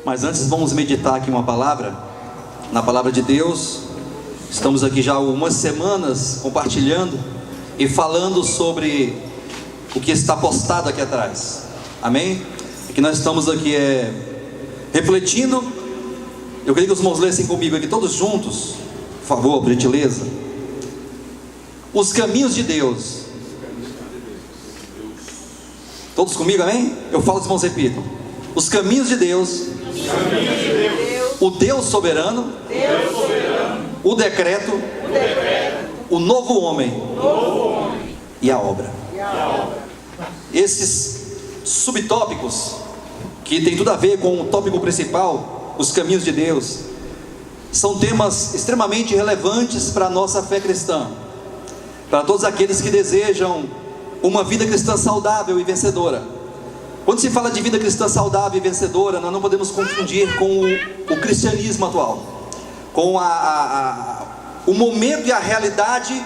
Mas antes vamos meditar aqui uma palavra, na palavra de Deus. Estamos aqui já há algumas semanas compartilhando e falando sobre o que está postado aqui atrás, amém? E que nós estamos aqui refletindo. Eu queria que os irmãos lessem comigo aqui todos juntos, por favor, por gentileza. Os caminhos de Deus. Todos comigo, amém? Eu falo, os irmãos repitam. Os caminhos de Deus, o Deus soberano, o decreto, o novo homem e a obra. Esses subtópicos, que tem tudo a ver com o tópico principal, os caminhos de Deus, são temas extremamente relevantes para a nossa fé cristã, para todos aqueles que desejam uma vida cristã saudável e vencedora. Quando se fala de vida cristã saudável e vencedora, nós não podemos confundir com o cristianismo atual, com o momento e a realidade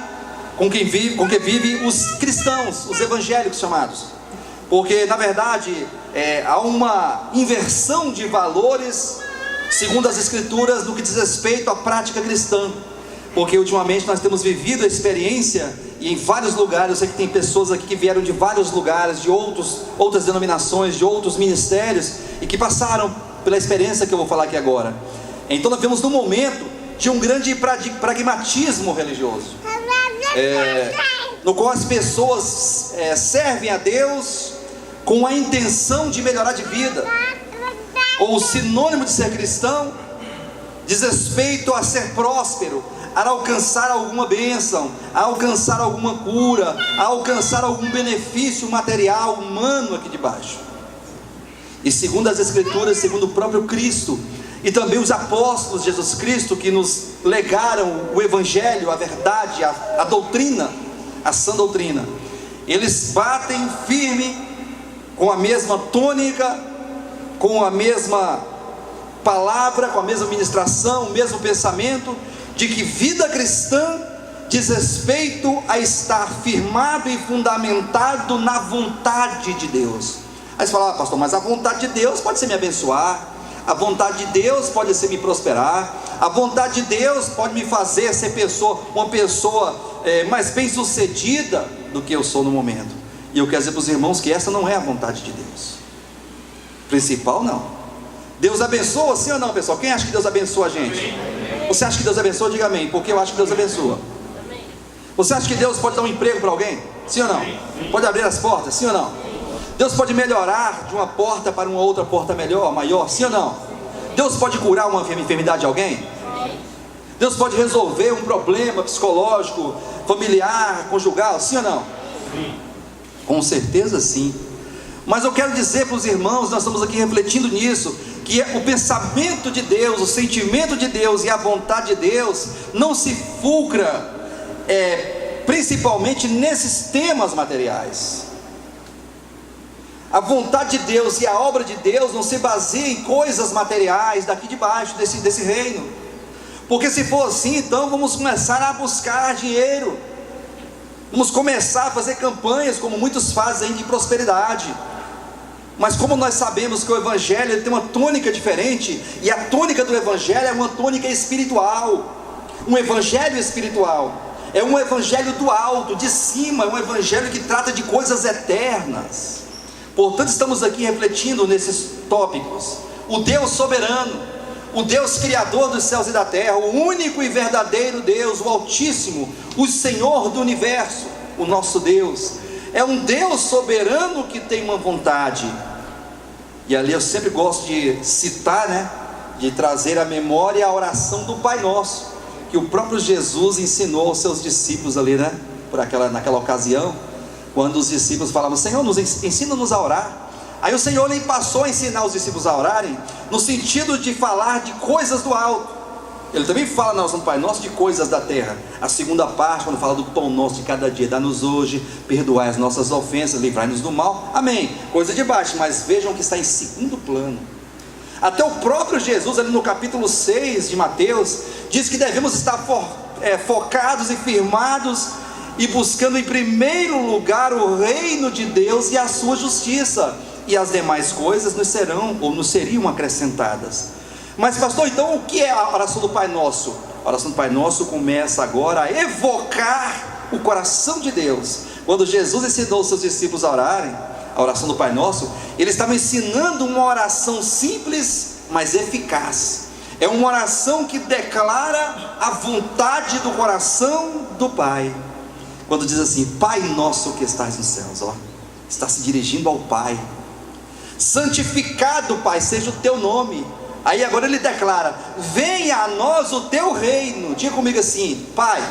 com que vive os cristãos, os evangélicos chamados. Porque na verdade há uma inversão de valores, segundo as escrituras, no que diz respeito à prática cristã. Porque ultimamente nós temos vivido a experiência, e em vários lugares, eu sei que tem pessoas aqui que vieram de vários lugares, de outras denominações, de outros ministérios, e que passaram pela experiência que eu vou falar aqui agora. Então nós vemos no momento de um grande pragmatismo religioso, no qual as pessoas servem a Deus com a intenção de melhorar de vida, ou o sinônimo de ser cristão diz respeito a ser próspero, a alcançar alguma bênção, a alcançar alguma cura, a alcançar algum benefício material, humano aqui de baixo. E segundo as escrituras, segundo o próprio Cristo e também os apóstolos de Jesus Cristo, que nos legaram o evangelho, a verdade, a doutrina, a sã doutrina, eles batem firme com a mesma tônica, com a mesma palavra, com a mesma ministração, o mesmo pensamento, de que vida cristã diz respeito a estar firmado e fundamentado na vontade de Deus. Aí você fala, pastor, mas a vontade de Deus pode ser me abençoar, a vontade de Deus pode ser me prosperar, a vontade de Deus pode me fazer ser uma pessoa mais bem sucedida do que eu sou no momento. E eu quero dizer para os irmãos que essa não é a vontade de Deus principal, não. Deus abençoa, sim ou não, pessoal? Quem acha que Deus abençoa a gente? Você acha que Deus abençoa? Diga amém, porque eu acho que Deus abençoa. Você acha que Deus pode dar um emprego para alguém? Sim ou não? Pode abrir as portas? Sim ou não? Deus pode melhorar de uma porta para uma outra porta melhor, maior? Sim ou não? Deus pode curar uma enfermidade de alguém? Deus pode resolver um problema psicológico, familiar, conjugal? Sim ou não? Com certeza sim. Mas eu quero dizer para os irmãos, nós estamos aqui refletindo nisso, que o pensamento de Deus, o sentimento de Deus e a vontade de Deus não se fulcra principalmente nesses temas materiais. A vontade de Deus e a obra de Deus não se baseia em coisas materiais daqui de baixo, desse reino. Porque se for assim, então vamos começar a buscar dinheiro, vamos começar a fazer campanhas como muitos fazem de prosperidade. Mas como nós sabemos que o Evangelho ele tem uma tônica diferente, e a tônica do Evangelho é uma tônica espiritual, um Evangelho espiritual, é um Evangelho do alto, de cima, é um Evangelho que trata de coisas eternas. Portanto estamos aqui refletindo nesses tópicos. O Deus soberano, o Deus criador dos céus e da terra, o único e verdadeiro Deus, o Altíssimo, o Senhor do universo, o nosso Deus, é um Deus soberano que tem uma vontade. E ali eu sempre gosto de citar, de trazer à memória a oração do Pai Nosso, que o próprio Jesus ensinou aos seus discípulos ali, naquela ocasião, quando os discípulos falavam, Senhor, ensina-nos a orar. Aí o Senhor lhe passou a ensinar os discípulos a orarem, no sentido de falar de coisas do alto. Ele também fala na oração do Pai Nosso de coisas da terra. A segunda parte, quando fala do pão nosso de cada dia, dá-nos hoje, perdoai as nossas ofensas, livrai-nos do mal, amém, coisa de baixo. Mas vejam que está em segundo plano. Até o próprio Jesus, ali no capítulo 6 de Mateus, diz que devemos estar focados e firmados e buscando em primeiro lugar o reino de Deus e a sua justiça. e as demais coisas nos serão ou nos seriam acrescentadas. Mas pastor, então o que é a oração do Pai Nosso? A oração do Pai Nosso começa agora a evocar o coração de Deus. Quando Jesus ensinou os seus discípulos a orarem, a oração do Pai Nosso, ele estava ensinando uma oração simples, mas eficaz. É uma oração que declara a vontade do coração do Pai. Quando diz assim: Pai Nosso que estás nos céus, ó, está se dirigindo ao Pai. Santificado, Pai, seja o teu nome. Aí agora ele declara: venha a nós o teu reino. Diga comigo assim: Pai,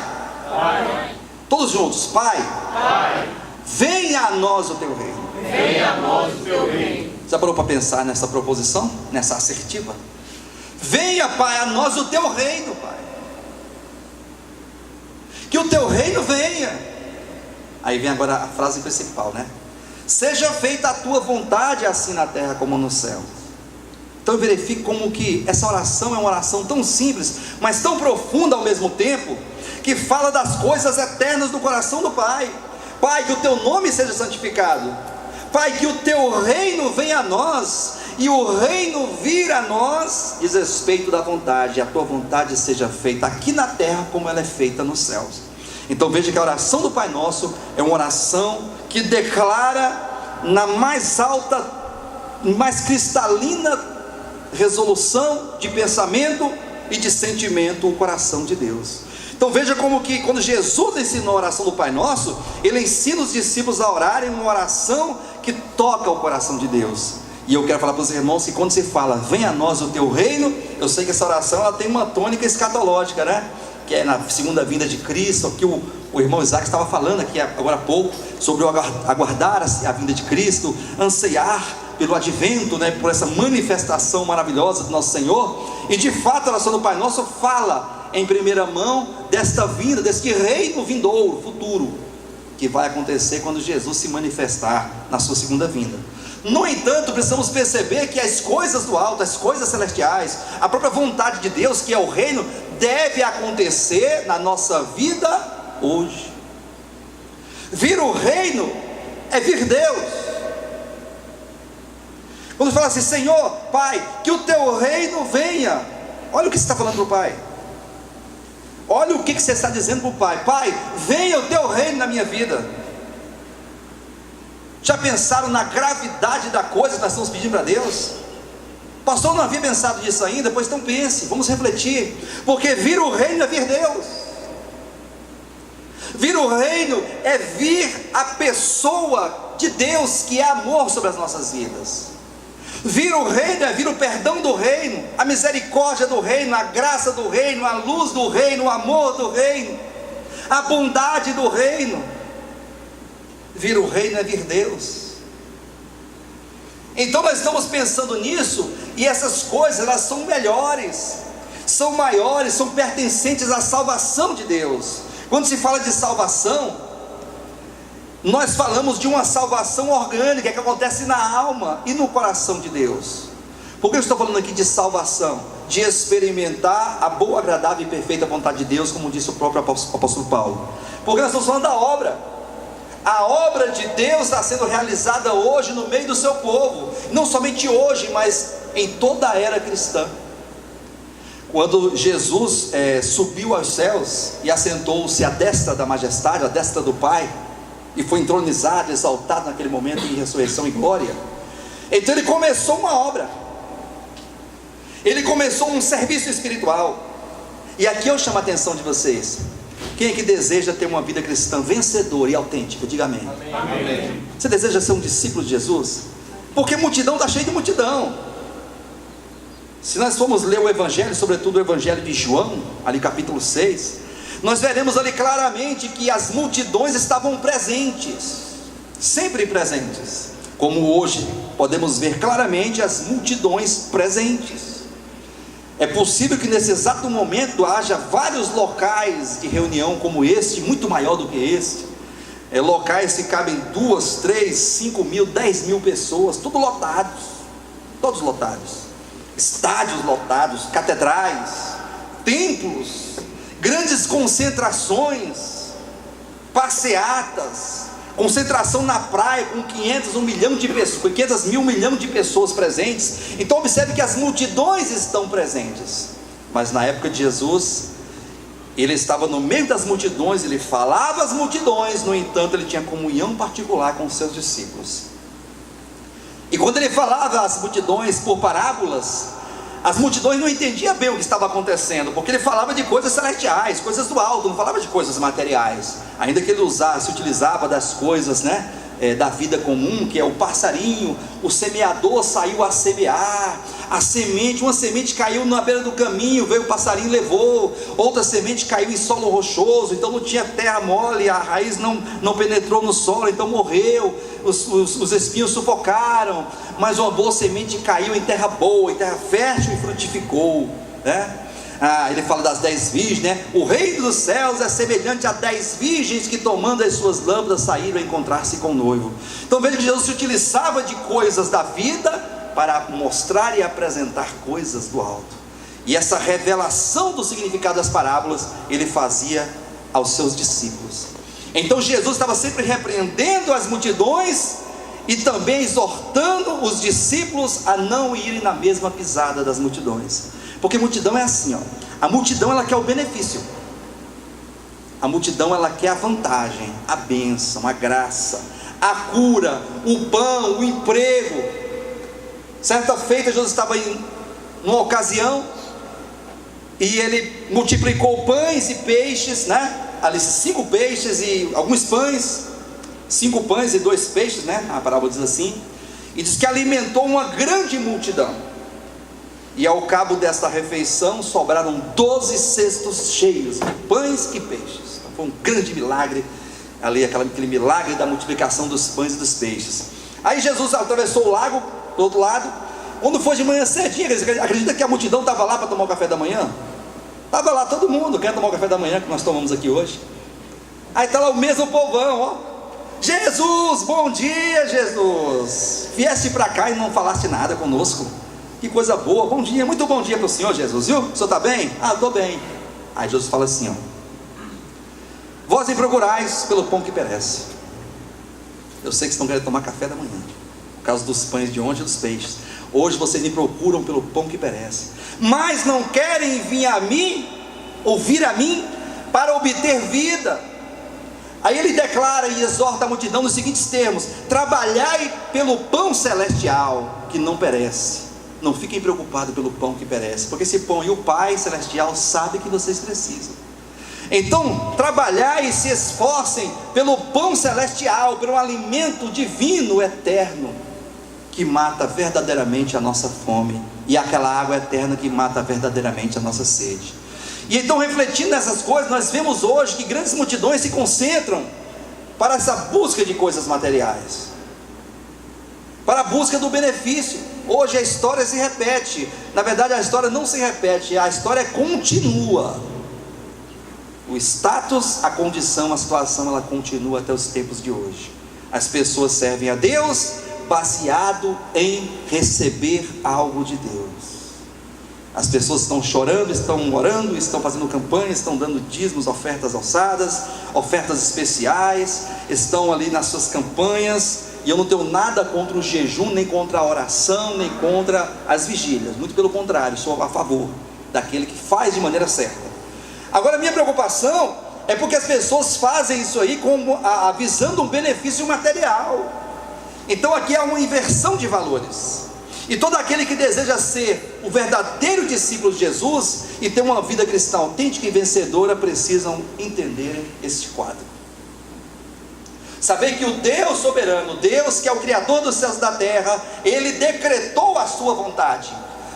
Pai. Todos juntos: Pai, Pai. Venha a nós o teu reino. Venha a nós o teu reino. Já parou para pensar nessa proposição, nessa assertiva? Venha, Pai, a nós o teu reino, Pai. Que o teu reino venha. Aí vem agora a frase principal, né? Seja feita a tua vontade, assim na terra como no céu. Então verifique como que essa oração é uma oração tão simples, mas tão profunda ao mesmo tempo, que fala das coisas eternas do coração do Pai. Pai, que o teu nome seja santificado. Pai, que o teu reino venha a nós, e o reino vir a nós, diz respeito da vontade, a tua vontade seja feita aqui na terra como ela é feita nos céus. Então veja que a oração do Pai Nosso é uma oração que declara na mais alta, mais cristalina resolução de pensamento e de sentimento o coração de Deus. Então veja como que quando Jesus ensinou a oração do Pai Nosso, ele ensina os discípulos a orarem uma oração que toca o coração de Deus. E eu quero falar para os irmãos que quando se fala venha a nós o teu reino, eu sei que essa oração ela tem uma tônica escatológica, né? Que é na segunda vinda de Cristo. Aqui o irmão Isaac estava falando aqui agora há pouco sobre o aguardar a vinda de Cristo, anseiar pelo advento, né? Por essa manifestação maravilhosa do nosso Senhor. E de fato a oração do Pai Nosso fala em primeira mão desta vinda, desse reino vindouro, futuro, que vai acontecer quando Jesus se manifestar na sua segunda vinda. No entanto, precisamos perceber que as coisas do alto, as coisas celestiais, a própria vontade de Deus, que é o reino, deve acontecer na nossa vida hoje. Vir o reino é vir Deus. Quando fala assim: Senhor, Pai, que o teu reino venha, olha o que você está falando para o Pai. Olha o que você está dizendo para o Pai: Pai, venha o teu reino na minha vida. Já pensaram na gravidade da coisa que nós estamos pedindo para Deus? Pastor, não havia pensado nisso ainda? Pois então pense, vamos refletir. Porque vir o reino é vir Deus. Vir o reino é vir a pessoa de Deus, que é amor sobre as nossas vidas. Vir o reino é vir o perdão do reino, a misericórdia do reino, a graça do reino, a luz do reino, o amor do reino, a bondade do reino. Vir o reino é vir Deus. Então nós estamos pensando nisso, e essas coisas elas são melhores, são maiores, são pertencentes à salvação de Deus. Quando se fala de salvação, nós falamos de uma salvação orgânica que acontece na alma e no coração de Deus. Por que eu estou falando aqui de salvação? De experimentar a boa, agradável e perfeita vontade de Deus, como disse o próprio apóstolo Paulo. Porque nós estamos falando da obra. A obra de Deus está sendo realizada hoje no meio do seu povo. Não somente hoje, mas em toda a era cristã. Quando Jesus subiu aos céus e assentou-se à destra da majestade, à destra do Pai, e foi entronizado, exaltado naquele momento em ressurreição e glória, então ele começou uma obra. Ele começou um serviço espiritual. E aqui eu chamo a atenção de vocês. Quem é que deseja ter uma vida cristã vencedora e autêntica? Diga amém. Amém. Você deseja ser um discípulo de Jesus? Porque multidão está cheia de multidão. Se nós formos ler o Evangelho, sobretudo o Evangelho de João, ali capítulo 6, nós veremos ali claramente que as multidões estavam presentes, sempre presentes, como hoje podemos ver claramente as multidões presentes. É possível que nesse exato momento haja vários locais de reunião como este, muito maior do que este, locais que cabem 2, 3, 5 mil, 10 mil pessoas, tudo lotados, todos lotados, estádios lotados, catedrais, templos, grandes concentrações, passeatas, concentração na praia com 500 mil, 1 milhão de pessoas presentes. Então observe que as multidões estão presentes, mas na época de Jesus, ele estava no meio das multidões, ele falava às multidões, no entanto ele tinha comunhão particular com os seus discípulos. E quando ele falava às multidões por parábolas, as multidões não entendiam bem o que estava acontecendo, porque ele falava de coisas celestiais, coisas do alto, não falava de coisas materiais. Ainda que ele se utilizava das coisas, da vida comum, que é o passarinho, o semeador saiu a semear, uma semente caiu na beira do caminho, veio o passarinho e levou, outra semente caiu em solo rochoso, então não tinha terra mole, a raiz não penetrou no solo, então morreu, os espinhos sufocaram, mas uma boa semente caiu em terra boa, em terra fértil e frutificou, ele fala das 10 virgens, o reino dos céus é semelhante a 10 virgens que, tomando as suas lâmpadas, saíram a encontrar-se com o noivo. Então veja que Jesus se utilizava de coisas da vida para mostrar e apresentar coisas do alto, e essa revelação do significado das parábolas ele fazia aos seus discípulos. Então Jesus estava sempre repreendendo as multidões e também exortando os discípulos a não irem na mesma pisada das multidões. Porque multidão é assim, a multidão ela quer o benefício, a multidão ela quer a vantagem, a bênção, a graça, a cura, o pão, o emprego. Certa feita Jesus estava em uma ocasião e ele multiplicou pães e peixes, ali 5 peixes e alguns pães, 5 pães e 2 peixes, a parábola diz assim, e diz que alimentou uma grande multidão. E ao cabo desta refeição sobraram 12 cestos cheios de pães e peixes. Então foi um grande milagre ali, aquele milagre da multiplicação dos pães e dos peixes. Aí Jesus atravessou o lago do outro lado. Quando foi de manhã cedinho, acredita que a multidão estava lá para tomar o café da manhã? Estava lá todo mundo, quer tomar o café da manhã que nós tomamos aqui hoje. Aí está lá o mesmo povão, Jesus, bom dia Jesus, vieste para cá e não falaste nada conosco. Que coisa boa, bom dia, muito bom dia para o Senhor Jesus, viu? O Senhor está bem? Estou bem. Aí Jesus fala assim, vós me procurais pelo pão que perece. Eu sei que estão querendo tomar café da manhã, por causa dos pães de ontem e dos peixes. Hoje vocês me procuram pelo pão que perece, mas não querem ouvir a mim, para obter vida. Aí ele declara e exorta a multidão nos seguintes termos: trabalhai pelo pão celestial que não perece. Não fiquem preocupados pelo pão que perece, porque esse pão e o Pai Celestial sabe que vocês precisam. Então, trabalhai e se esforcem pelo pão celestial, pelo alimento divino eterno, que mata verdadeiramente a nossa fome, e aquela água eterna que mata verdadeiramente a nossa sede. E então, refletindo nessas coisas, nós vemos hoje que grandes multidões se concentram para essa busca de coisas materiais, para a busca do benefício. Hoje a história se repete. Na verdade a história não se repete, a história continua. O status, a condição, a situação, ela continua até os tempos de hoje. As pessoas servem a Deus baseado em receber algo de Deus. As pessoas estão chorando, estão orando, estão fazendo campanhas, estão dando dízimos, ofertas alçadas, ofertas especiais, estão ali nas suas campanhas. E eu não tenho nada contra o jejum, nem contra a oração, nem contra as vigílias. Muito pelo contrário, sou a favor daquele que faz de maneira certa. Agora, a minha preocupação é porque as pessoas fazem isso aí visando um benefício material. Então aqui há uma inversão de valores. E todo aquele que deseja ser o verdadeiro discípulo de Jesus e ter uma vida cristã autêntica e vencedora, precisam entender este quadro. Saber que o Deus soberano, Deus que é o Criador dos céus e da terra, Ele decretou a sua vontade.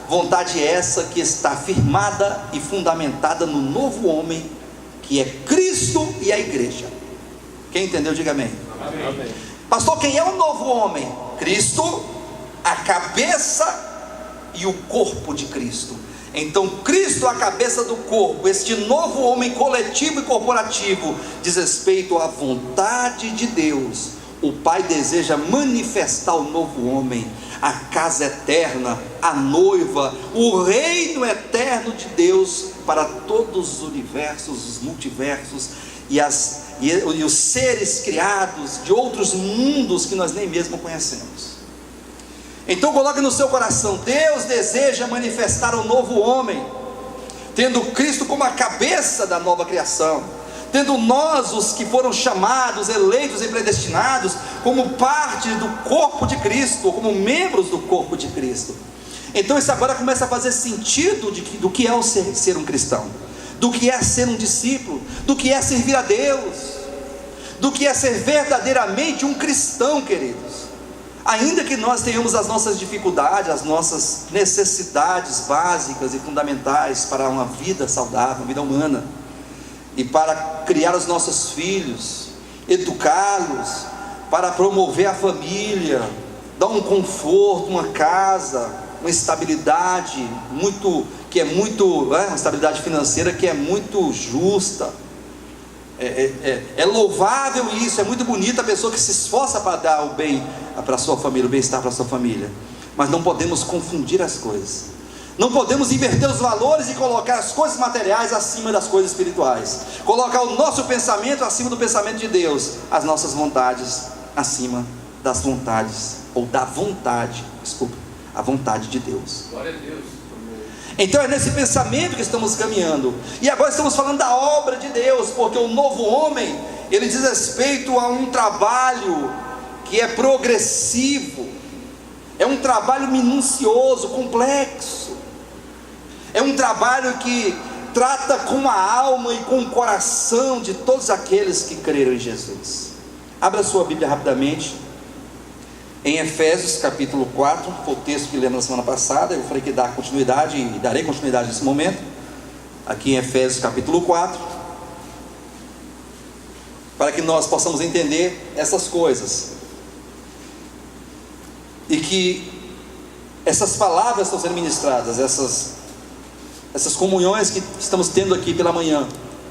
Vontade essa que está firmada e fundamentada no novo homem, que é Cristo e a igreja. Quem entendeu, diga amém. Amém. Pastor, quem é o novo homem? Cristo, a cabeça e o corpo de Cristo. Então Cristo, a cabeça do corpo, este novo homem coletivo e corporativo, diz respeito à vontade de Deus. O Pai deseja manifestar o novo homem, a casa eterna, a noiva, o reino eterno de Deus para todos os universos, os multiversos e as e os seres criados de outros mundos que nós nem mesmo conhecemos. Então coloque no seu coração: Deus deseja manifestar um novo homem, tendo Cristo como a cabeça da nova criação, tendo nós, os que foram chamados, eleitos e predestinados, como parte do corpo de Cristo, como membros do corpo de Cristo. Então isso agora começa a fazer sentido do que é ser um cristão, do que é ser um discípulo, do que é servir a Deus, do que é ser verdadeiramente um cristão, queridos. Ainda que nós tenhamos as nossas dificuldades, as nossas necessidades básicas e fundamentais para uma vida saudável, uma vida humana, e para criar os nossos filhos, educá-los, para promover a família, dar um conforto, uma casa, uma estabilidade uma estabilidade financeira que é muito justa. É louvável isso, é muito bonita a pessoa que se esforça para dar o bem para a sua família, o bem-estar para a sua família. Mas não podemos confundir as coisas, não podemos inverter os valores e colocar as coisas materiais acima das coisas espirituais, colocar o nosso pensamento acima do pensamento de Deus, as nossas vontades acima das vontades, ou da vontade, a vontade de Deus. Glória a Deus. Então é nesse pensamento que estamos caminhando. E agora estamos falando da obra de Deus, porque o novo homem, ele diz respeito a um trabalho que é progressivo, é um trabalho minucioso, complexo, é um trabalho que trata com a alma e com o coração de todos aqueles que creram em Jesus. Abra sua Bíblia rapidamente em Efésios capítulo 4, foi o texto que lemos na semana passada. Eu falei que dá continuidade e darei continuidade nesse momento, aqui em Efésios capítulo 4, para que nós possamos entender essas coisas, e que essas palavras estão sendo ministradas, essas comunhões que estamos tendo aqui pela manhã,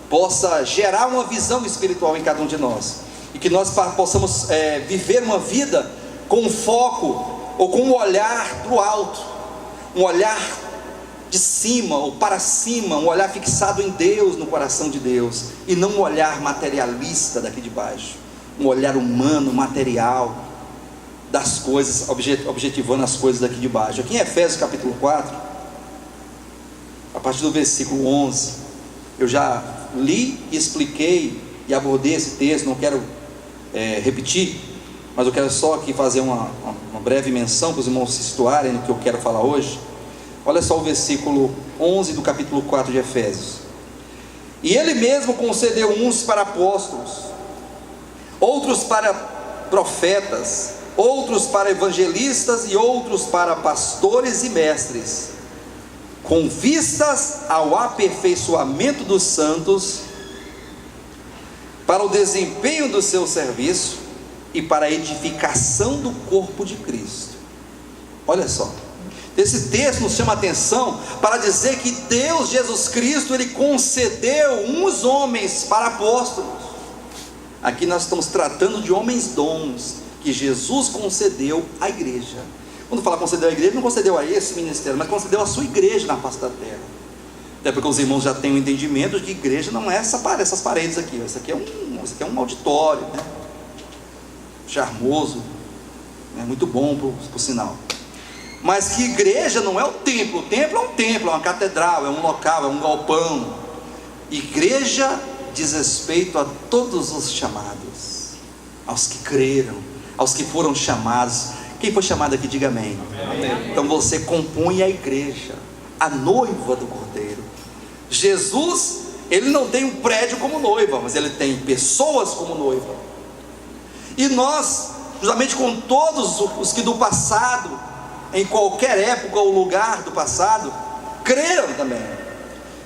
possa gerar uma visão espiritual em cada um de nós, e que nós possamos viver uma vida com um foco, ou com um olhar para o alto, um olhar de cima ou para cima, um olhar fixado em Deus, no coração de Deus, e não um olhar materialista daqui de baixo, um olhar humano, material, das coisas, objetivando as coisas daqui de baixo. Aqui em Efésios capítulo 4, a partir do versículo 11, eu já li e expliquei e abordei esse texto, não quero repetir, mas eu quero só aqui fazer uma breve menção para os irmãos se situarem no que eu quero falar hoje. Olha só o versículo 11 do capítulo 4 de Efésios: e ele mesmo concedeu uns para apóstolos, outros para profetas, outros para evangelistas e outros para pastores e mestres, com vistas ao aperfeiçoamento dos santos, para o desempenho do seu serviço e para a edificação do corpo de Cristo. Olha só, esse texto nos chama a atenção para dizer que Deus, Jesus Cristo, Ele concedeu uns homens para apóstolos. Aqui nós estamos tratando de homens dons que Jesus concedeu à igreja. Quando fala concedeu à igreja, não concedeu a esse ministério, mas concedeu a sua igreja na face da terra. Até porque os irmãos já têm o entendimento de que igreja não é essas paredes aqui. Isso aqui é um auditório, né? Charmoso, né? Muito bom por sinal. Mas que igreja não é o templo é um templo, é uma catedral, é um local, é um galpão. Igreja diz respeito a todos os chamados, aos que creram, aos que foram chamados. Quem foi chamado aqui, diga amém. Amém. Então você compõe a igreja, a noiva do Cordeiro. Jesus, Ele não tem um prédio como noiva, mas Ele tem pessoas como noiva. E nós, justamente com todos os que do passado, em qualquer época ou lugar do passado, creram também.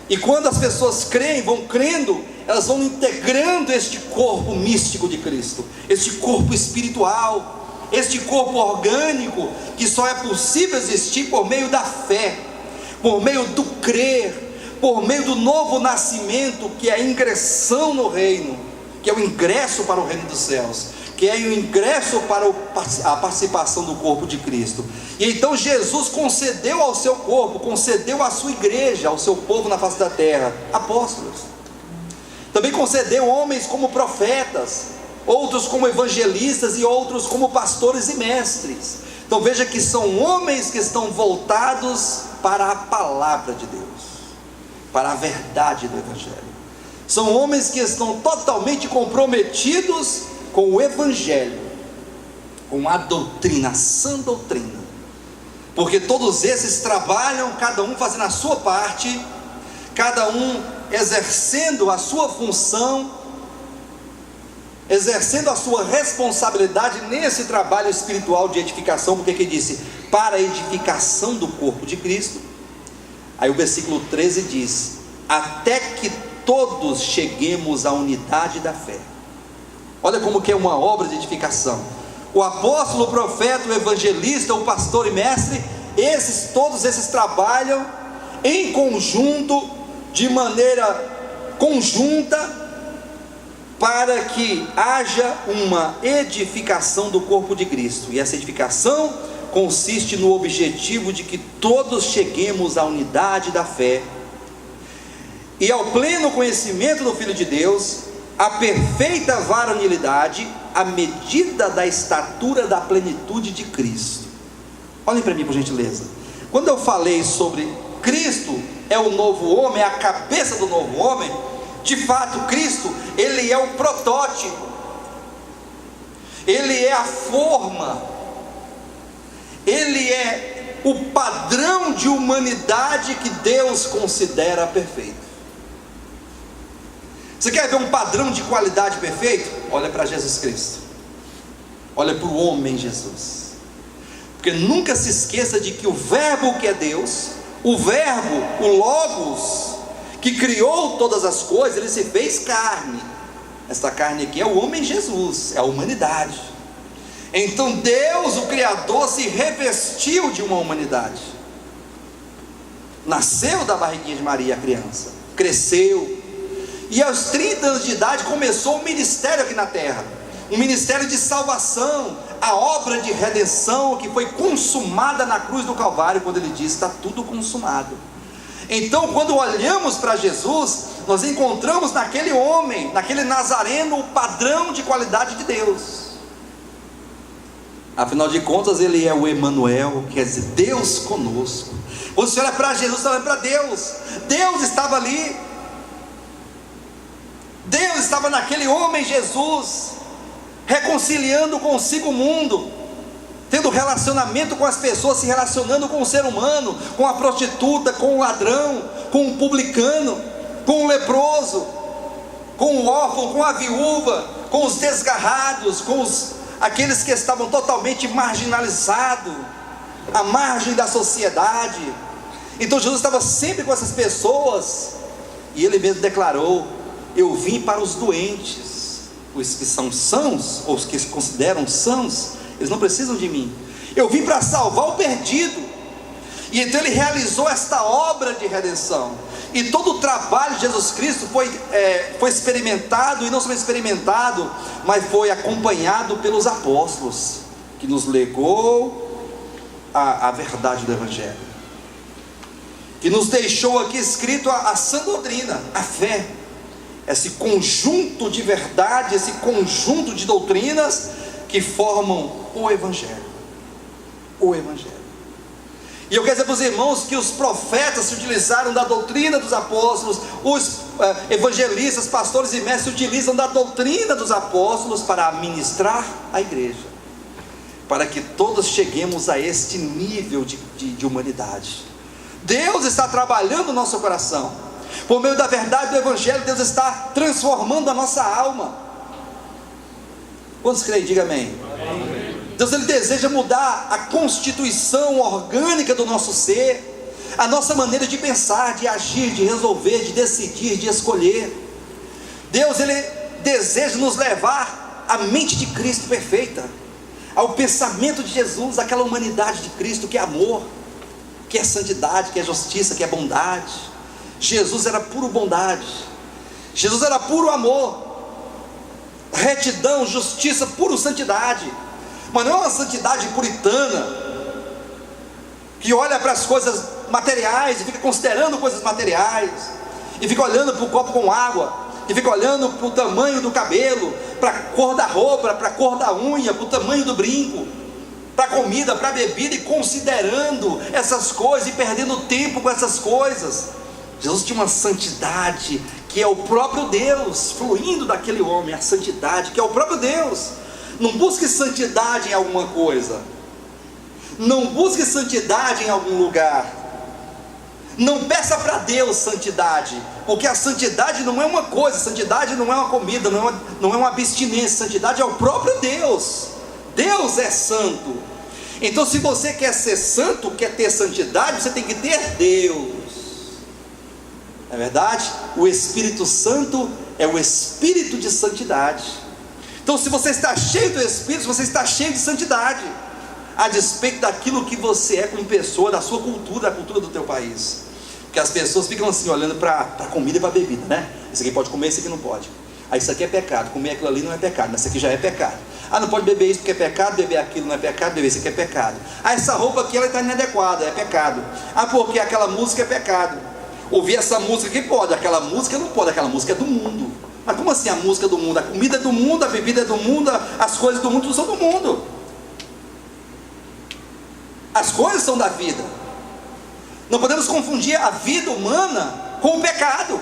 E quando as pessoas creem, vão crendo, elas vão integrando este corpo místico de Cristo, este corpo espiritual, este corpo orgânico, que só é possível existir por meio da fé, por meio do crer, por meio do novo nascimento, que é a ingressão no reino, que é o ingresso para o reino dos céus, que é o ingresso para a participação do corpo de Cristo. E então Jesus concedeu ao seu corpo, concedeu à sua igreja, ao seu povo na face da terra, apóstolos. Também concedeu homens como profetas, outros como evangelistas e outros como pastores e mestres. Então veja que são homens que estão voltados para a palavra de Deus, para a verdade do Evangelho. São homens que estão totalmente comprometidos com o Evangelho, com a doutrina, a sã doutrina, porque todos esses trabalham, cada um fazendo a sua parte, cada um exercendo a sua função, exercendo a sua responsabilidade nesse trabalho espiritual de edificação, porque que disse, para a edificação do corpo de Cristo. Aí o versículo 13 diz, até que todos cheguemos à unidade da fé. Olha como que é uma obra de edificação. O apóstolo, o profeta, o evangelista, o pastor e mestre, todos esses trabalham em conjunto, de maneira conjunta, para que haja uma edificação do corpo de Cristo. E essa edificação consiste no objetivo de que todos cheguemos à unidade da fé e ao pleno conhecimento do Filho de Deus, à perfeita varonilidade, à medida da estatura da plenitude de Cristo. Olhem para mim, por gentileza. Quando eu falei sobre Cristo é o novo homem, é a cabeça do novo homem, de fato Cristo, Ele é o protótipo, Ele é a forma, Ele é o padrão de humanidade que Deus considera perfeito. Você quer ver um padrão de qualidade perfeito? Olha para Jesus Cristo, olha para o homem Jesus, porque nunca se esqueça de que o verbo que é Deus, o verbo, o Logos, que criou todas as coisas, ele se fez carne. Esta carne aqui é o homem Jesus, é a humanidade. Então Deus, o Criador, se revestiu de uma humanidade. Nasceu da barriguinha de Maria, a criança, cresceu, e aos 30 anos de idade começou um ministério aqui na terra, um ministério de salvação, a obra de redenção que foi consumada na cruz do Calvário, quando ele diz, está tudo consumado. Então quando olhamos para Jesus, nós encontramos naquele homem, naquele Nazareno, o padrão de qualidade de Deus. Afinal de contas, ele é o Emanuel, quer dizer, Deus conosco. Quando você olha para Jesus, você olha para Deus. Deus estava ali, Deus estava naquele homem Jesus, reconciliando consigo o mundo, tendo relacionamento com as pessoas, se relacionando com o ser humano, com a prostituta, com o ladrão, com o publicano, com o leproso, com o órfão, com a viúva, com os desgarrados, com aqueles que estavam totalmente marginalizados, à margem da sociedade. Então Jesus estava sempre com essas pessoas, e ele mesmo declarou, eu vim para os doentes, os que são sãos, ou os que se consideram sãos, eles não precisam de mim, eu vim para salvar o perdido. E então ele realizou esta obra de redenção, e todo o trabalho de Jesus Cristo foi experimentado, e não somente experimentado, mas foi acompanhado pelos apóstolos, que nos legou a verdade do Evangelho, que nos deixou aqui escrito a sã doutrina, a fé, esse conjunto de verdade, esse conjunto de doutrinas que formam o Evangelho. O Evangelho. E eu quero dizer para os irmãos que os profetas se utilizaram da doutrina dos apóstolos, os evangelistas, pastores e mestres se utilizam da doutrina dos apóstolos para administrar a igreja, para que todos cheguemos a este nível de humanidade. Deus está trabalhando no nosso coração, por meio da verdade do Evangelho. Deus está transformando a nossa alma. Quantos creem? Diga amém. Amém. Deus, ele deseja mudar a constituição orgânica do nosso ser, a nossa maneira de pensar, de agir, de resolver, de decidir, de escolher. Deus, ele deseja nos levar à mente de Cristo perfeita, ao pensamento de Jesus, aquela humanidade de Cristo que é amor, que é santidade, que é justiça, que é bondade. Jesus era puro bondade, Jesus era puro amor, retidão, justiça, puro santidade. Mas não é uma santidade puritana, que olha para as coisas materiais e fica considerando coisas materiais, e fica olhando para o copo com água, que fica olhando para o tamanho do cabelo, para a cor da roupa, para a cor da unha, para o tamanho do brinco, para a comida, para a bebida, e considerando essas coisas e perdendo tempo com essas coisas. Jesus tinha uma santidade que é o próprio Deus, fluindo daquele homem, a santidade que é o próprio Deus. Não busque santidade em alguma coisa, não busque santidade em algum lugar, não peça para Deus santidade, porque a santidade não é uma coisa, santidade não é uma comida, não é uma abstinência, santidade é o próprio Deus. Deus é santo. Então, se você quer ser santo, quer ter santidade, você tem que ter Deus. Não é verdade? O Espírito Santo é o Espírito de santidade. Então, se você está cheio do Espírito, você está cheio de santidade, a despeito daquilo que você é como pessoa, da sua cultura, da cultura do teu país. Porque as pessoas ficam assim, olhando para a comida e para a bebida, né? Isso aqui pode comer, isso aqui não pode. Ah, isso aqui é pecado, comer aquilo ali não é pecado, mas isso aqui já é pecado. Ah, não pode beber isso porque é pecado, beber aquilo não é pecado, beber isso aqui é pecado. Ah, essa roupa aqui ela está inadequada, é pecado. Ah, porque aquela música é pecado. Ouvir essa música aqui pode, aquela música não pode, aquela música é do mundo. Mas como assim a música é do mundo? A comida é do mundo, a bebida é do mundo, as coisas do mundo não são do mundo. As coisas são da vida. Não podemos confundir a vida humana com o pecado.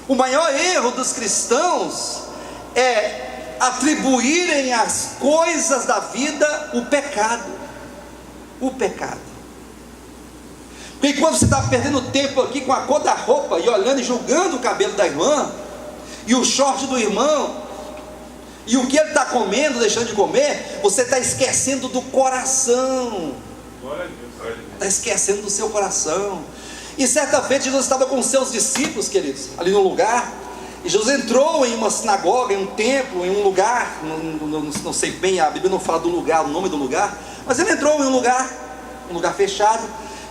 O maior erro dos cristãos é atribuírem às coisas da vida o pecado. O pecado. Porque quando você está perdendo tempo aqui com a cor da roupa e olhando e julgando o cabelo da irmã, e o short do irmão, e o que ele está comendo, deixando de comer, você está esquecendo do coração. Está esquecendo do seu coração. E certa feita Jesus estava com os seus discípulos, queridos, ali no lugar. E Jesus entrou em uma sinagoga, em um templo, em um lugar, não sei bem, a Bíblia não fala do lugar, o nome do lugar, mas ele entrou em um lugar fechado.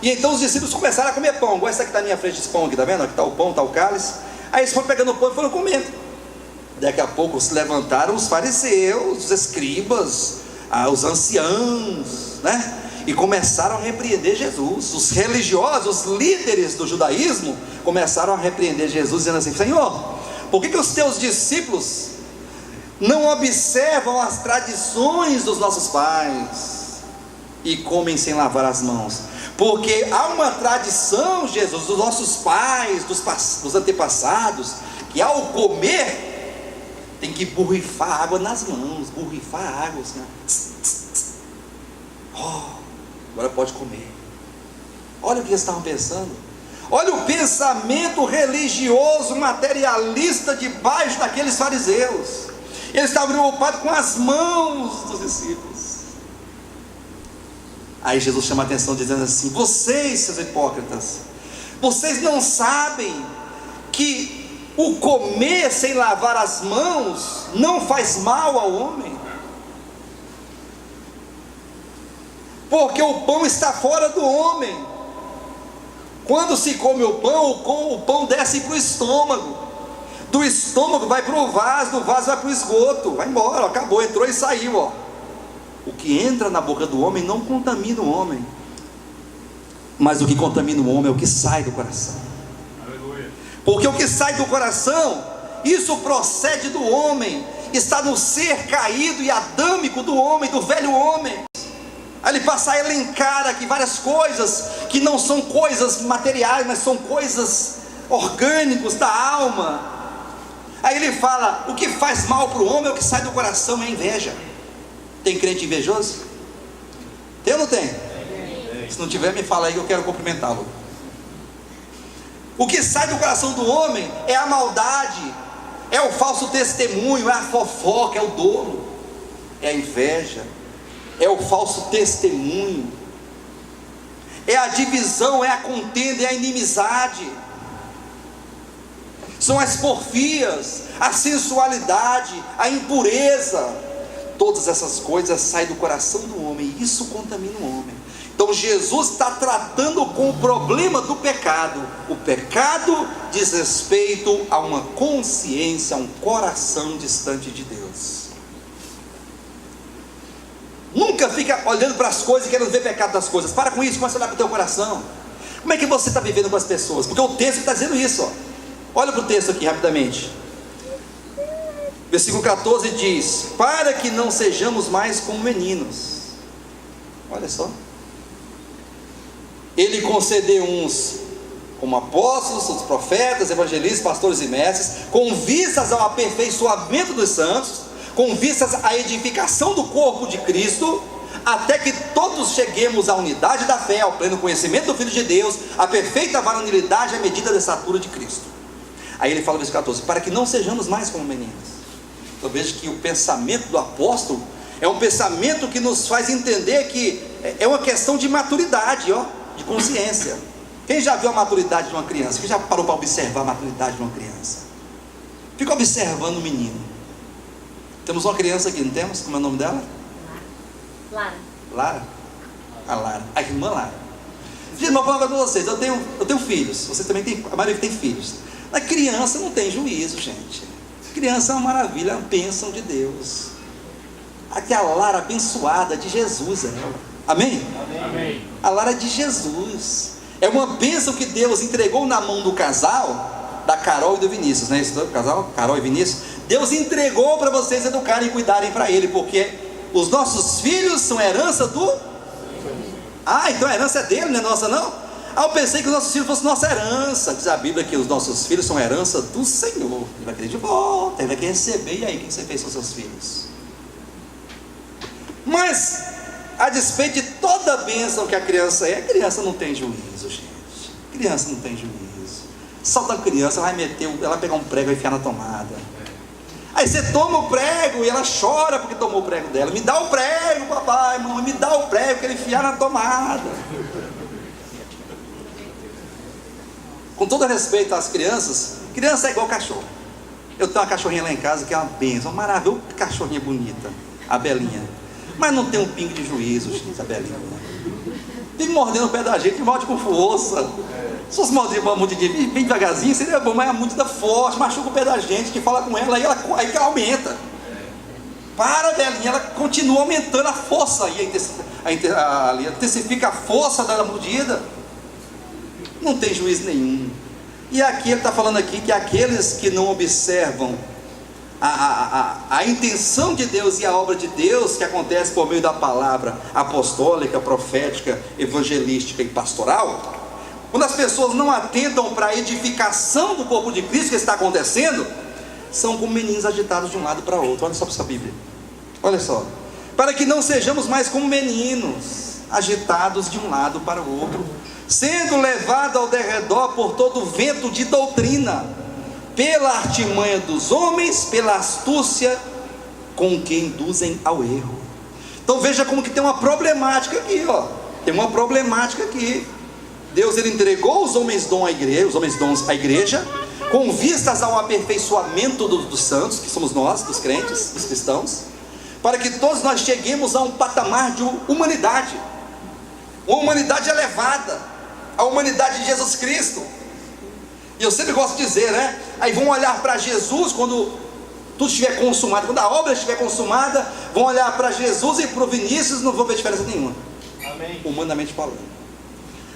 E então os discípulos começaram a comer pão, igual essa que está na minha frente, esse pão aqui, está vendo? Aqui está o pão, está o cálice. Aí eles foram pegando o pão e foram comendo. Daqui a pouco se levantaram os fariseus, os escribas, os anciãos, né? E começaram a repreender Jesus. Os religiosos, os líderes do judaísmo, começaram a repreender Jesus, dizendo assim: Senhor, por que os teus discípulos não observam as tradições dos nossos pais e comem sem lavar as mãos? Porque há uma tradição, Jesus, dos nossos pais, dos antepassados, que ao comer tem que borrifar água nas mãos, borrifar água, assim, agora pode comer. Olha o que eles estavam pensando. Olha o pensamento religioso, materialista debaixo daqueles fariseus. Eles estavam preocupados com as mãos dos discípulos. Aí Jesus chama a atenção dizendo assim: vocês, seus hipócritas, vocês não sabem que o comer sem lavar as mãos não faz mal ao homem? Porque o pão está fora do homem. Quando se come o pão desce para o estômago, do estômago vai para o vaso, do vaso vai para o esgoto, vai embora, acabou, entrou e saiu, ó. O que entra na boca do homem não contamina o homem, mas o que contamina o homem é o que sai do coração. Aleluia. Porque o que sai do coração, isso procede do homem, está no ser caído e adâmico do homem, do velho homem. Aí ele passa a elencar aqui várias coisas que não são coisas materiais, mas são coisas orgânicas da alma. Aí ele fala: o que faz mal para o homem é o que sai do coração, é a inveja. Tem crente invejoso? Tem ou não tem? Se não tiver, me fala aí que eu quero cumprimentá-lo. O que sai do coração do homem é a maldade, é o falso testemunho, é a fofoca, é o dolo, é a inveja, é o falso testemunho, é a divisão, é a contenda, é a inimizade, são as porfias, a sensualidade, a impureza. Todas essas coisas saem do coração do homem, e isso contamina o homem. Então Jesus está tratando com o problema do pecado. O pecado diz respeito a uma consciência, a um coração distante de Deus. Nunca fica olhando para as coisas e querendo ver pecado das coisas. Para com isso, começa a olhar para o teu coração. Como é que você está vivendo com as pessoas? Porque o texto está dizendo isso, ó. Olha para o texto aqui rapidamente. Versículo 14 diz: para que não sejamos mais como meninos. Olha só. Ele concedeu uns como apóstolos, os profetas, evangelistas, pastores e mestres, com vistas ao aperfeiçoamento dos santos, com vistas à edificação do corpo de Cristo, até que todos cheguemos à unidade da fé, ao pleno conhecimento do Filho de Deus, à perfeita varonilidade, à medida da estatura de Cristo. Aí ele fala no versículo 14: para que não sejamos mais como meninos. Eu vejo que o pensamento do apóstolo é um pensamento que nos faz entender que é uma questão de maturidade, de consciência. Quem já viu a maturidade de uma criança? Quem já parou para observar a maturidade de uma criança? Fica observando o menino. Temos uma criança aqui, não temos? Como é o nome dela? Lara. Lara? A Lara, a irmã Lara. Gente, vou falar para vocês, eu tenho filhos. Vocês também têm, a maioria tem filhos. A criança não tem juízo, gente. Criança é uma maravilha, é uma bênção de Deus. Aqui a Lara abençoada de Jesus, ela. Amém? Amém. A Lara é de Jesus. É uma bênção que Deus entregou na mão do casal, da Carol e do Vinícius, né? Esse casal, Carol e Vinícius. Deus entregou para vocês educarem e cuidarem para ele, porque os nossos filhos são herança do... então a herança é dele, não é nossa não? Eu pensei que os nossos filhos fossem nossa herança. Diz a Bíblia que os nossos filhos são herança do Senhor. Ele vai querer de volta, ele vai querer receber. E aí, o que você fez com seus filhos? Mas, a despeito de toda a bênção que a criança não tem juízo, gente. Criança não tem juízo. Solta a criança, ela vai pegar um prego e enfiar na tomada. Aí você toma o prego e ela chora porque tomou o prego dela. Me dá o prego, papai, mamãe, me dá o prego que ele enfiar na tomada. Com todo respeito às crianças, criança é igual cachorro. Eu tenho uma cachorrinha lá em casa que é uma bênção, uma maravilha, cachorrinha bonita, a Belinha. Mas não tem um pingo de juízo, gente, a Belinha. Fica mordendo o pé da gente, morde com força. Se fosse morder muito bem devagarzinho, seria bom, mas é muito forte, machuca o pé da gente, que fala com ela, aí que ela aumenta. Para, Belinha, ela continua aumentando a força, e intensifica a força da mordida. Não tem juízo nenhum. E aqui ele está falando aqui que aqueles que não observam a intenção de Deus e a obra de Deus que acontece por meio da palavra apostólica, profética, evangelística e pastoral, quando as pessoas não atentam para a edificação do corpo de Cristo que está acontecendo, são como meninos agitados de um lado para o outro. Olha só para essa Bíblia. Olha só. Para que não sejamos mais como meninos agitados de um lado para o outro, sendo levado ao derredor por todo vento de doutrina, pela artimanha dos homens, pela astúcia com que induzem ao erro. Então veja como que tem uma problemática aqui, tem uma problemática aqui. Deus ele entregou os homens dons à igreja, com vistas ao aperfeiçoamento dos santos, que somos nós, dos crentes, dos cristãos, para que todos nós cheguemos a um patamar de humanidade, uma humanidade elevada, a humanidade de Jesus Cristo. E eu sempre gosto de dizer, né? Aí vão olhar para Jesus quando tudo estiver consumado, quando a obra estiver consumada, vão olhar para Jesus e para o Vinícius, não vão ver diferença nenhuma. Amém. Humanamente falando.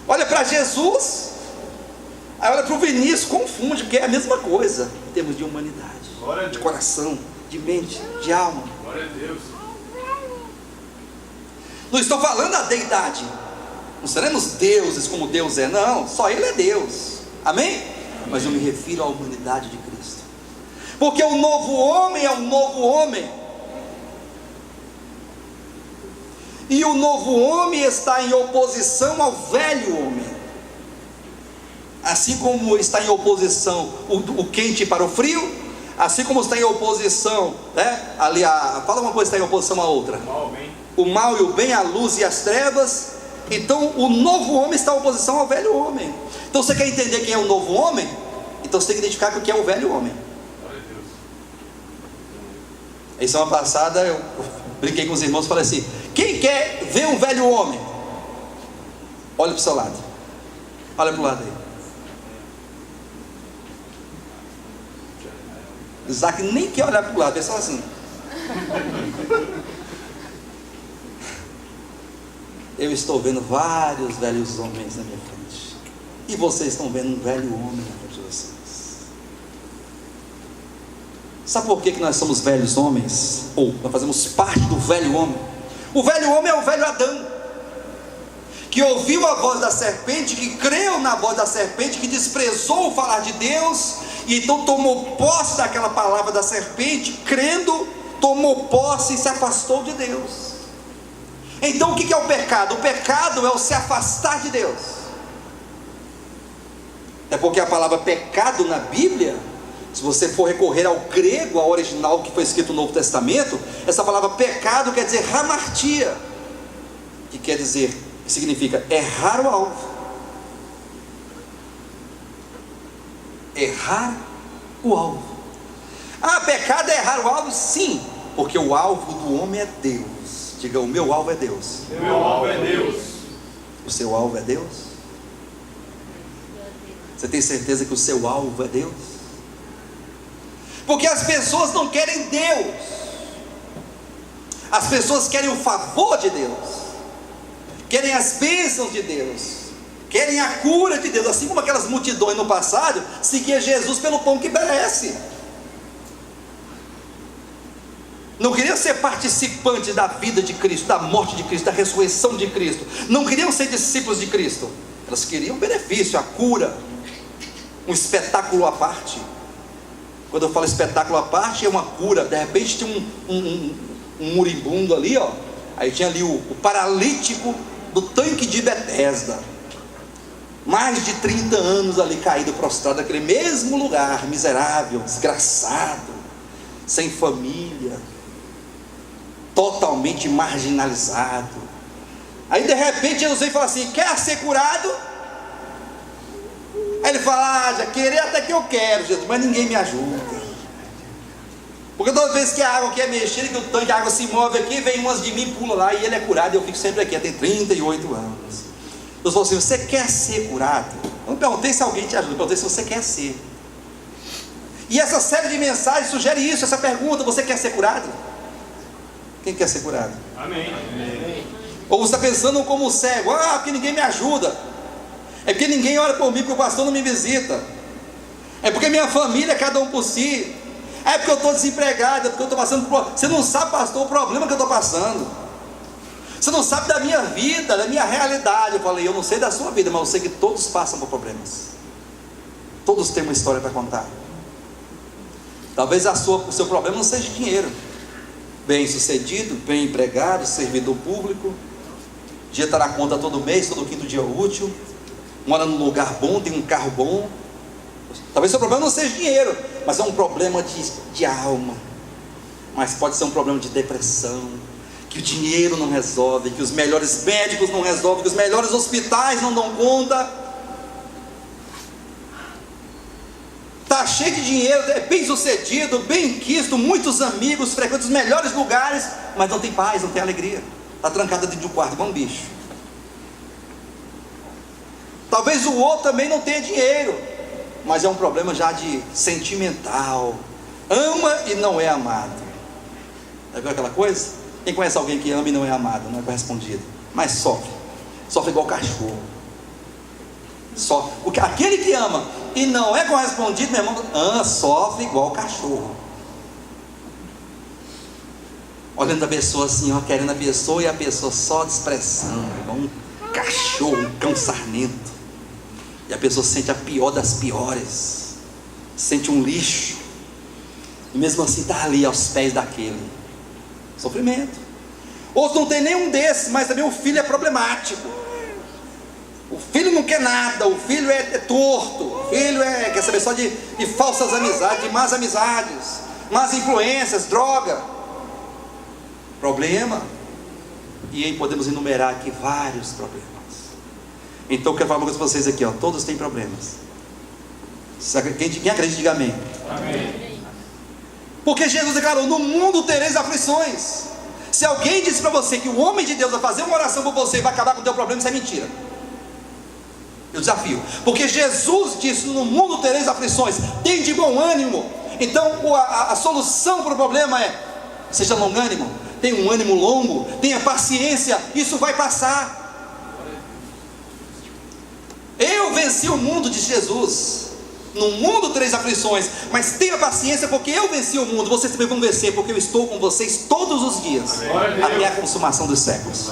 Olha para Jesus, aí olha para o Vinícius, confunde, porque é a mesma coisa em termos de humanidade, de coração, de mente, de alma. Glória a Deus. Não estou falando da deidade, não seremos deuses como Deus é, não, só Ele é Deus, amém? Mas eu me refiro à humanidade de Cristo, porque o novo homem é um novo homem, e o novo homem está em oposição ao velho homem, assim como está em oposição o quente para o frio, assim como está em oposição, né? Fala uma coisa, está em oposição à outra, o mal e o bem, a luz e as trevas. Então o novo homem está em oposição ao velho homem. Então você quer entender quem é o novo homem? Então você tem que identificar o que é o velho homem. Aí semana passada eu brinquei com os irmãos e falei assim: quem quer ver um velho homem? Olha para o seu lado. Olha para o lado aí. Isaac nem quer olhar para o lado, é só assim. Eu estou vendo vários velhos homens na minha frente, e vocês estão vendo um velho homem na frente de vocês. Sabe por que nós somos velhos homens? Ou nós fazemos parte do velho homem? O velho homem é o velho Adão, que ouviu a voz da serpente, que creu na voz da serpente, que desprezou o falar de Deus, e então tomou posse daquela palavra da serpente, crendo, tomou posse e se afastou de Deus. Então o que é o pecado? O pecado é o se afastar de Deus. É porque a palavra pecado na Bíblia, se você for recorrer ao grego, ao original que foi escrito no Novo Testamento, essa palavra pecado quer dizer hamartia, que quer dizer, que significa errar o alvo. Errar o alvo. Ah, pecado é errar o alvo? Sim, porque o alvo do homem é Deus. Diga, o meu alvo é Deus. O meu alvo é Deus. O seu alvo é Deus? Você tem certeza que o seu alvo é Deus? Porque as pessoas não querem Deus. As pessoas querem o favor de Deus, querem as bênçãos de Deus, querem a cura de Deus. Assim como aquelas multidões no passado seguiam Jesus pelo pão que perece. Não queriam ser participantes da vida de Cristo, da morte de Cristo, da ressurreição de Cristo. Não queriam ser discípulos de Cristo. Elas queriam benefício, a cura, um espetáculo à parte. Quando eu falo espetáculo à parte, é uma cura. De repente tinha um moribundo ali, ó. Aí tinha ali o paralítico do tanque de Betesda, mais de 30 anos ali caído, prostrado naquele mesmo lugar, miserável, desgraçado, sem família, totalmente marginalizado. Aí de repente Jesus vem e fala assim: quer ser curado? Aí ele fala: já querer até que eu quero, Jesus, mas ninguém me ajuda. Porque toda vez que a água aqui é mexida, que o tanque de água se move aqui, vem umas de mim, pula lá, e ele é curado, e eu fico sempre aqui, tem 38 anos. Eu falo assim: você quer ser curado? Eu não perguntei se alguém te ajuda, eu perguntei se você quer ser. E essa série de mensagens sugere isso, essa pergunta: você quer ser curado? Quem quer ser curado? Amém. Ou você está pensando como cego: ah, porque ninguém me ajuda, é porque ninguém ora por mim, porque o pastor não me visita, é porque minha família é cada um por si, é porque eu estou desempregado, é porque eu estou passando por... Você não sabe, pastor, o problema que eu estou passando. Você não sabe da minha vida, da minha realidade. Eu falei: eu não sei da sua vida, mas eu sei que todos passam por problemas. Todos têm uma história para contar. Talvez o seu problema não seja dinheiro. Bem sucedido, bem empregado, servidor público, dia está na conta todo mês, todo quinto dia útil, mora num lugar bom, tem um carro bom. Talvez seu problema não seja dinheiro, mas é um problema de alma. Mas pode ser um problema de depressão, que o dinheiro não resolve, que os melhores médicos não resolvem, que os melhores hospitais não dão conta. Está cheio de dinheiro, é bem sucedido, bem quisto, muitos amigos, frequenta os melhores lugares, mas não tem paz, não tem alegria. Está trancado dentro de um quarto igual um bicho. Talvez o outro também não tenha dinheiro, mas é um problema já de sentimental, ama e não é amado. Já viu aquela coisa? Quem conhece alguém que ama e não é amado, não é correspondido, mas sofre igual cachorro. Aquele que ama e não é correspondido, meu irmão, sofre igual cachorro, olhando a pessoa assim, ó, querendo a pessoa, e a pessoa só desprezando, igual um cachorro, um cão sarnento. E a pessoa sente a pior das piores, sente um lixo, e mesmo assim está ali aos pés daquele. Sofrimento. Outros não tem nenhum desses, mas também o filho é problemático. O filho não quer nada, o filho é torto, o filho quer saber só de falsas amizades, de más amizades, más influências, droga. Problema. E aí podemos enumerar aqui vários problemas. Então eu quero falar uma coisa para vocês aqui, ó. Todos têm problemas. Quem acredita, diga amém. Amém. Porque Jesus declarou: no mundo tereis aflições. Se alguém disse para você que o homem de Deus vai fazer uma oração por você e vai acabar com o teu problema, isso é mentira. Eu desafio, porque Jesus disse: no mundo tereis aflições, tem de bom ânimo. Então a solução para o problema é: seja longânimo, tenha um ânimo longo, tenha paciência, isso vai passar. Eu venci o mundo, disse Jesus. No mundo tereis aflições, mas tenha paciência, porque eu venci o mundo. Vocês também vão vencer, porque eu estou com vocês todos os dias, até a consumação dos séculos.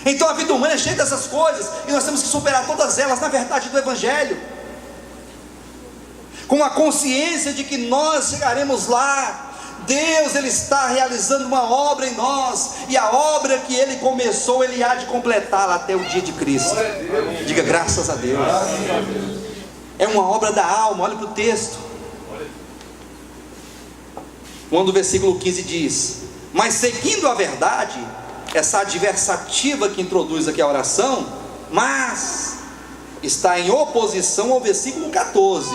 Então a vida humana é cheia dessas coisas, e nós temos que superar todas elas na verdade do Evangelho, com a consciência de que nós chegaremos lá. Deus, Ele está realizando uma obra em nós, e a obra que Ele começou, Ele há de completá-la até o dia de Cristo. Diga graças a Deus. É uma obra da alma. Olha para o texto, quando o versículo 15 diz: mas seguindo a verdade, essa adversativa que introduz aqui a oração, mas está em oposição ao versículo 14.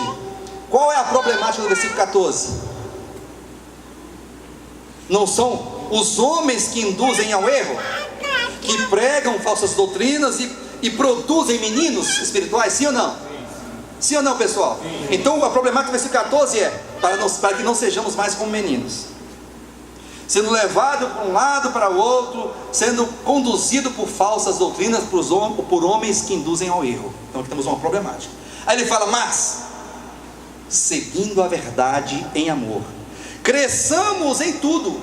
Qual é a problemática do versículo 14? Não são os homens que induzem ao erro, que pregam falsas doutrinas e produzem meninos espirituais, sim ou não? Sim ou não, pessoal? Então a problemática do versículo 14 é para que não sejamos mais como meninos, sendo levado para um lado para o outro, sendo conduzido por falsas doutrinas, por homens que induzem ao erro. Então aqui temos uma problemática. Aí ele fala: mas seguindo a verdade em amor, cresçamos em tudo.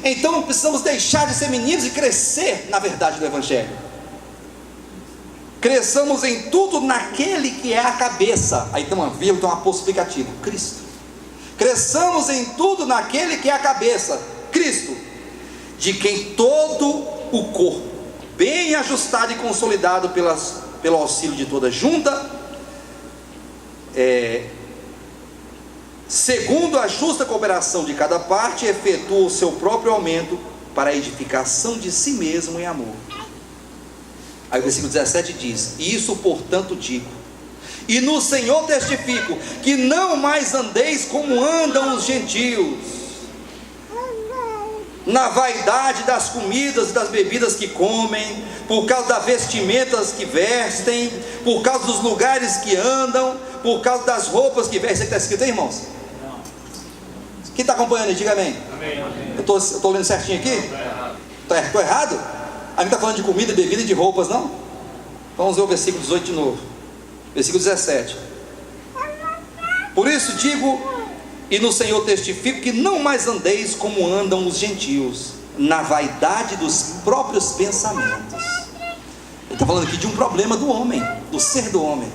Então precisamos deixar de ser meninos e crescer na verdade do Evangelho. Cresçamos em tudo naquele que é a cabeça. Aí tem uma vírgula, tem um aposto explicativo: Cristo. Cresçamos em tudo naquele que é a cabeça, Cristo, de quem todo o corpo, bem ajustado e consolidado pelo auxílio de toda junta, segundo a justa cooperação de cada parte, efetua o seu próprio aumento para a edificação de si mesmo em amor. Aí o versículo 17 diz: isso portanto digo, e no Senhor testifico, que não mais andeis como andam os gentios, na vaidade das comidas e das bebidas que comem, por causa das vestimentas que vestem, por causa dos lugares que andam, por causa das roupas que vestem. Isso está escrito aí, irmãos? Quem está acompanhando aí, diga amém. Eu estou lendo certinho aqui? Estou errado? Aí não está falando de comida, bebida e de roupas, não? Vamos ver o versículo 18 de novo. Versículo 17: por isso digo, e no Senhor testifico, que não mais andeis como andam os gentios, na vaidade dos próprios pensamentos. Ele está falando aqui de um problema do homem, do ser do homem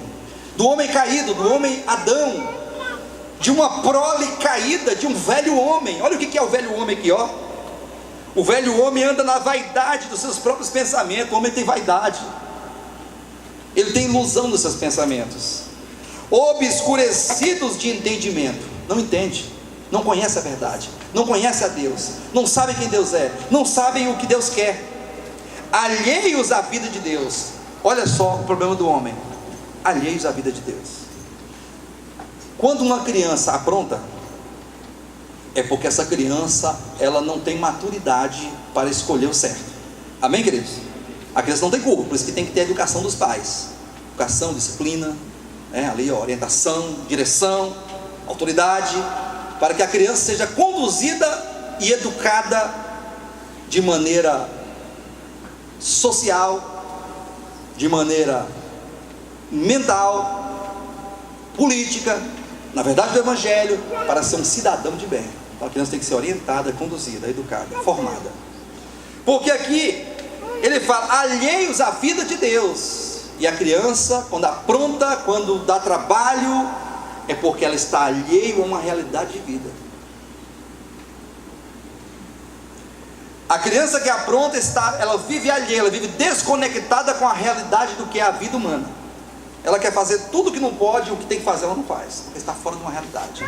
caído, do homem Adão, de uma prole caída, de um velho homem. Olha o que é o velho homem aqui, ó. O velho homem anda na vaidade dos seus próprios pensamentos. O homem tem vaidade, ele tem ilusão dos seus pensamentos, obscurecidos de entendimento. Não entende, não conhece a verdade, não conhece a Deus, não sabe quem Deus é, não sabem o que Deus quer, alheios à vida de Deus. Olha só o problema do homem: alheios à vida de Deus. Quando uma criança apronta, é porque essa criança, ela não tem maturidade para escolher o certo. Amém, queridos? A criança não tem culpa, por isso que tem que ter a educação dos pais. Educação, disciplina, ali, ó, orientação, direção, autoridade, para que a criança seja conduzida e educada de maneira social, de maneira mental, política, na verdade do Evangelho, para ser um cidadão de bem. Então a criança tem que ser orientada, conduzida, educada, formada. Porque aqui ele fala alheios à vida de Deus. E a criança, quando apronta, quando dá trabalho, é porque ela está alheia a uma realidade de vida. A criança que apronta, ela vive alheia, ela vive desconectada com a realidade do que é a vida humana. Ela quer fazer tudo que não pode, o que tem que fazer ela não faz, porque está fora de uma realidade.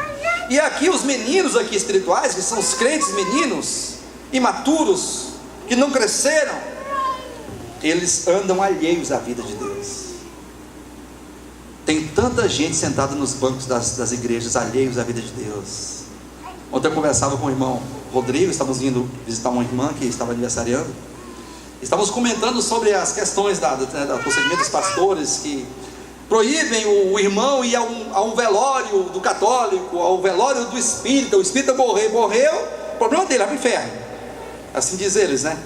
E aqui os meninos aqui espirituais, que são os crentes meninos, imaturos, que não cresceram, eles andam alheios à vida de Deus. Tem tanta gente sentada nos bancos das igrejas, alheios à vida de Deus. Ontem eu conversava com o irmão Rodrigo, estávamos indo visitar uma irmã que estava aniversariando. Estávamos comentando sobre as questões do procedimento dos pastores, que proíbem o irmão ir a um velório do católico, ao velório do espírita. O espírita morreu, o problema dele, vai para o inferno. Assim diz eles, né?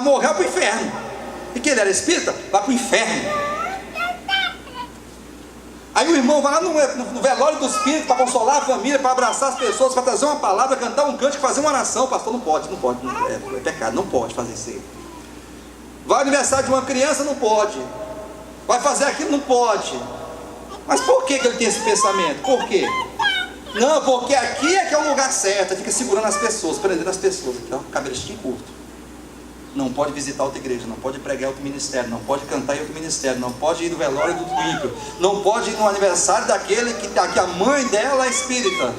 Morreu para o inferno. E que ele era espírita, vai para o inferno. Aí o irmão vai lá no velório do Espírito para consolar a família, para abraçar as pessoas, para trazer uma palavra, cantar um cântico, fazer uma oração. O pastor não pode, é pecado, não pode fazer isso aí. Vai ao aniversário de uma criança, não pode. Vai fazer aquilo, não pode. Mas por que ele tem esse pensamento? Por quê? Não, porque aqui é que é o lugar certo. Fica segurando as pessoas, prendendo as pessoas. Então, cabelistinho curto. Não pode visitar outra igreja, não pode pregar em outro ministério, não pode cantar em outro ministério, não pode ir no velório do ímpio, não pode ir no aniversário daquele que a mãe dela é espírita.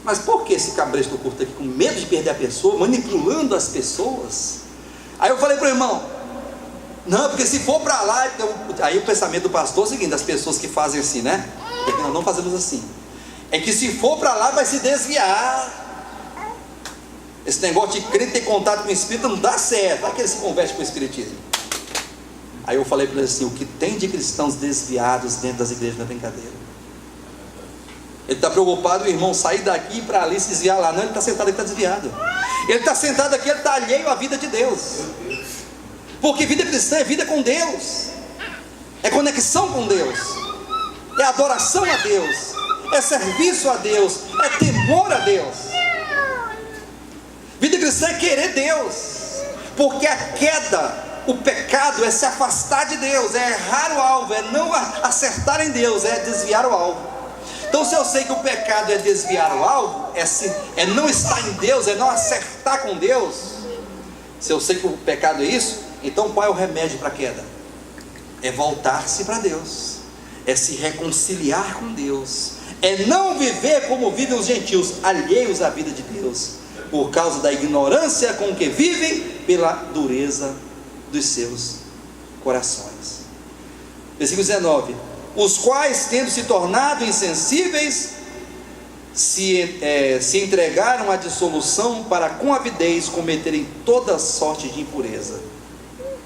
Mas por que esse cabresto curto aqui, com medo de perder a pessoa, manipulando as pessoas? Aí eu falei para o irmão, não, porque se for para lá, então, aí o pensamento do pastor é o seguinte, das pessoas que fazem assim, né? Porque nós não fazemos assim, é que se for para lá vai se desviar. Esse negócio de crente ter contato com o Espírito não dá certo. Vai que ele se converte com o Espiritismo. Aí eu falei para ele assim, o que tem de cristãos desviados dentro das igrejas não é brincadeira. Ele está preocupado o irmão sair daqui e para ali se desviar lá. Não, ele está sentado aqui, está desviado. Ele está sentado aqui, ele está alheio à vida de Deus. Porque vida cristã é vida com Deus, é conexão com Deus, é adoração a Deus, é serviço a Deus, é temor a Deus. Vida cristã é querer Deus, porque a queda, o pecado é se afastar de Deus, é errar o alvo, é não acertar em Deus, é desviar o alvo. Então se eu sei que o pecado é desviar o alvo, é não estar em Deus, é não acertar com Deus, se eu sei que o pecado é isso, então qual é o remédio para a queda? É voltar-se para Deus, é se reconciliar com Deus, é não viver como vivem os gentios, alheios à vida de Deus, por causa da ignorância com que vivem, pela dureza dos seus corações. Versículo 19: os quais, tendo se tornado insensíveis, se entregaram à dissolução, para com avidez cometerem toda sorte de impureza.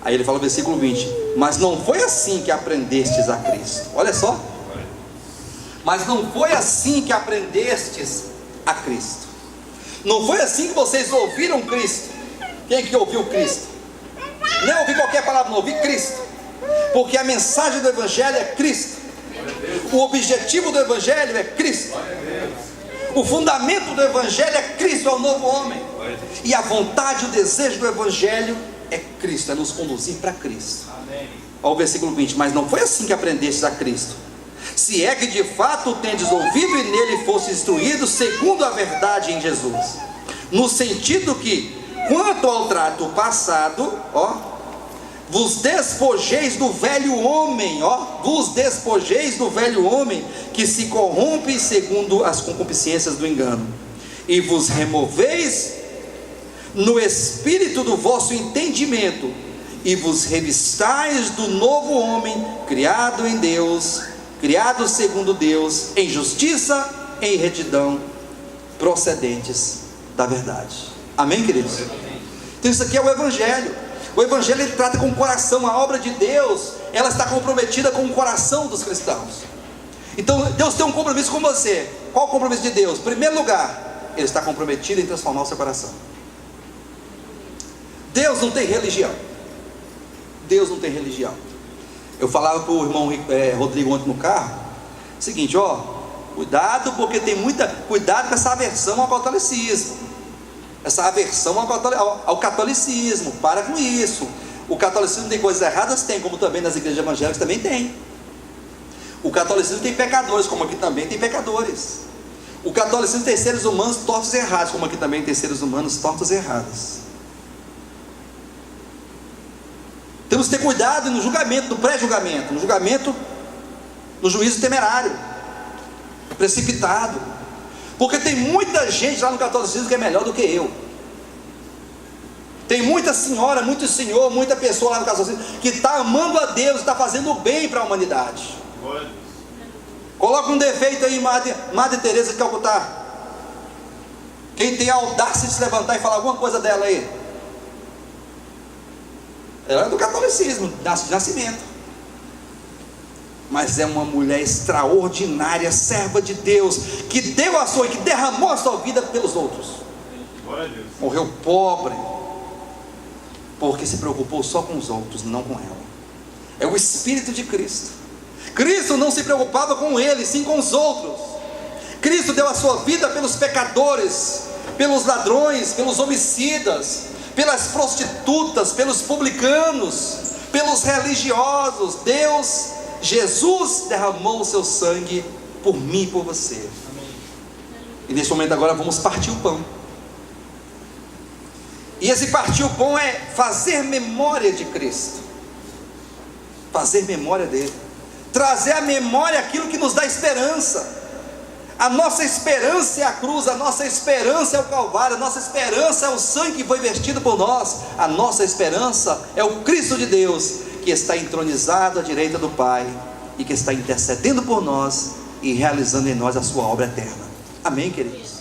Aí ele fala no versículo 20: mas não foi assim que aprendestes a Cristo. Olha só, mas não foi assim que aprendestes a Cristo. Não foi assim que vocês ouviram Cristo. Quem é que ouviu Cristo? Não ouvi qualquer palavra, não ouvi Cristo. Porque a mensagem do Evangelho é Cristo. O objetivo do Evangelho é Cristo. O fundamento do Evangelho é Cristo, é o novo homem. E a vontade, o desejo do Evangelho é Cristo, é nos conduzir para Cristo. Olha o versículo 20: mas não foi assim que aprendestes a Cristo. Se é que de fato o tendes ouvido e nele fosse instruído segundo a verdade em Jesus, no sentido que, quanto ao trato passado, vos despojeis do velho homem, vos despojeis do velho homem que se corrompe segundo as concupiscências do engano, e vos removeis no espírito do vosso entendimento, e vos revistais do novo homem, criado em Deus, criado segundo Deus, em justiça, em retidão, procedentes da verdade. Amém, queridos? Então isso aqui é o Evangelho. O Evangelho ele trata com o coração. A obra de Deus, ela está comprometida com o coração dos cristãos. Então Deus tem um compromisso com você. Qual o compromisso de Deus? Em primeiro lugar, Ele está comprometido em transformar o seu coração. Deus não tem religião. Deus não tem religião. Eu falava para o irmão Rodrigo ontem no carro, seguinte, cuidado, porque tem cuidado com essa aversão ao catolicismo, essa aversão ao catolicismo, para com isso. O catolicismo tem coisas erradas? Tem, como também nas igrejas evangélicas também tem. O catolicismo tem pecadores, como aqui também tem pecadores. O catolicismo tem seres humanos tortos e errados, como aqui também tem seres humanos tortos e errados. Temos que ter cuidado no julgamento, no pré-julgamento, no julgamento, no juízo temerário, precipitado, porque tem muita gente lá no catolicismo que é melhor do que eu. Tem muita senhora, muito senhor, muita pessoa lá no catolicismo que está amando a Deus, está fazendo o bem para a humanidade. Coloca um defeito aí, Madre Teresa de Calcutá. Quem tem a audácia de se levantar e falar alguma coisa dela aí? Ela é do catolicismo, de nascimento, mas é uma mulher extraordinária, serva de Deus, que deu a sua, que derramou a sua vida pelos outros. Morreu pobre, porque se preocupou só com os outros, não com ela. É o Espírito de Cristo. Cristo não se preocupava com ele, sim com os outros. Cristo deu a sua vida pelos pecadores, pelos ladrões, pelos homicidas, pelas prostitutas, pelos publicanos, pelos religiosos. Jesus derramou o seu sangue por mim e por você. E nesse momento agora vamos partir o pão. E esse partir o pão é fazer memória de Cristo, fazer memória dele, trazer à memória aquilo que nos dá esperança. A nossa esperança é a cruz, a nossa esperança é o Calvário, a nossa esperança é o sangue que foi vertido por nós, a nossa esperança é o Cristo de Deus, que está entronizado à direita do Pai, e que está intercedendo por nós, e realizando em nós a sua obra eterna. Amém, queridos?